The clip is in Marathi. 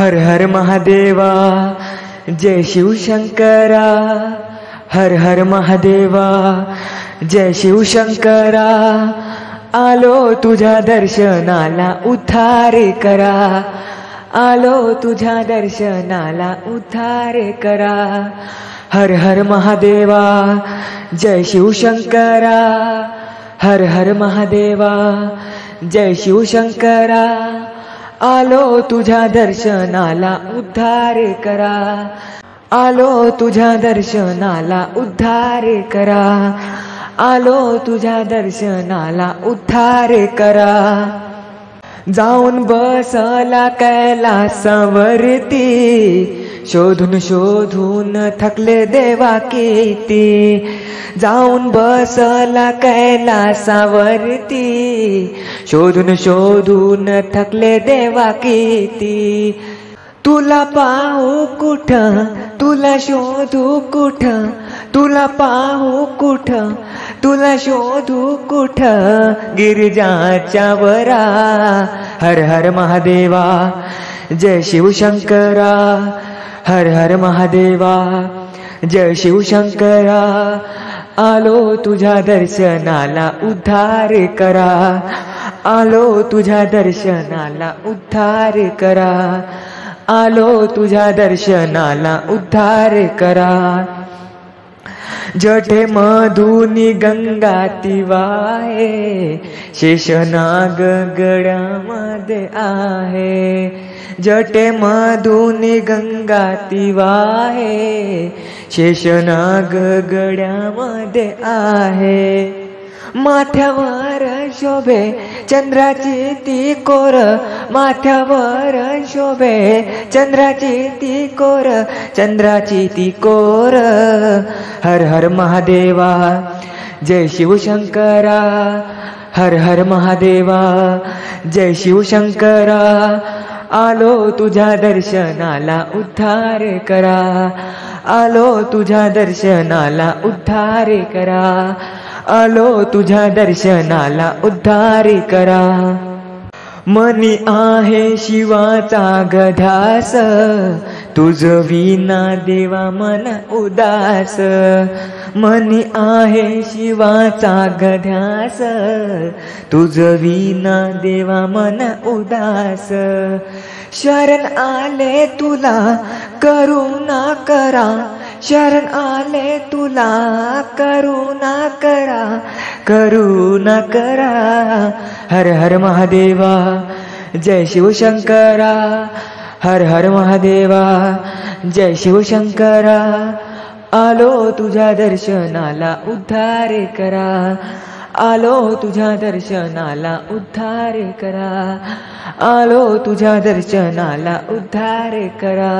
हर हर महादेवा, जय शिवशंकरा। हर हर महादेवा, जय शिवशंकरा। आलो तुझ्या दर्शनाला उद्धार करा, आलो तुझ्या दर्शनाला उद्धार करा। हर हर महादेवा, जय शिवशंकरा। हर हर महादेवा, जय शिवशंकरा। आलो तुझ्या दर्शनाला उद्धार करा, आलो तुझ्या दर्शनाला उद्धार करा। आलो तुझ्या दर्शनाला उद्धार करा। जाऊन बसला कैलासावरती, शोधून शोधून थकले देवा किती। जाऊन बसला कैलासावरती, शोधून शोधून थकले देवा किती। तुला पाहू कुठं, तुला शोधू कुठं, तुला पाहू कुठं, तुला शोधू कुठं, गिरिजाच्या वरा। हर हर महादेवा, जय शिवशंकरा। हर हर महादेवा, जय शिवशंकरा। आलो तुझ्या दर्शनाला उद्धार करा, आलो तुझ्या दर्शनाला उद्धार करा। आलो तुझ्या दर्शनाला उद्धार करा। जठे मधुनी गंगा ती वाहे, शेषनाग गळ्यामध्ये आहे। जटे मधुनी गंगा ती वाहे, शेषनाग गळ्यामध्ये आहे। माथ्यावर शोभे चंद्राची ती कोर, माथ्यावर शोभे चंद्राची ती कोर, चंद्राची ती कोर। हर हर महादेवा, जय शिवशंकरा। हर हर महादेवा, जय शिवशंकरा। आलो तुझ्या दर्शनाला उद्धार करा, आलो तुझ्या दर्शनाला उद्धार करा। आलो तुझ्या दर्शनाला उद्धार करा। मनी आहे शिवाचा गध्यास, तुझ विना देवा मन उदास। मनी आहे शिवाचा गध्यास, तुझ विना देवा मन उदास। शरण आले तुला करुणा करा, शरण आले तुला करुणा करा, करुणा करा। हर हर महादेवा, जय शिवशंकरा। हर हर महादेवा, जय शिवशंकरा। आलो तुझ्या दर्शनाला उद्धार करा, आलो तुझ्या दर्शनाला उद्धार करा। आलो तुझ्या दर्शनाला उद्धार करा।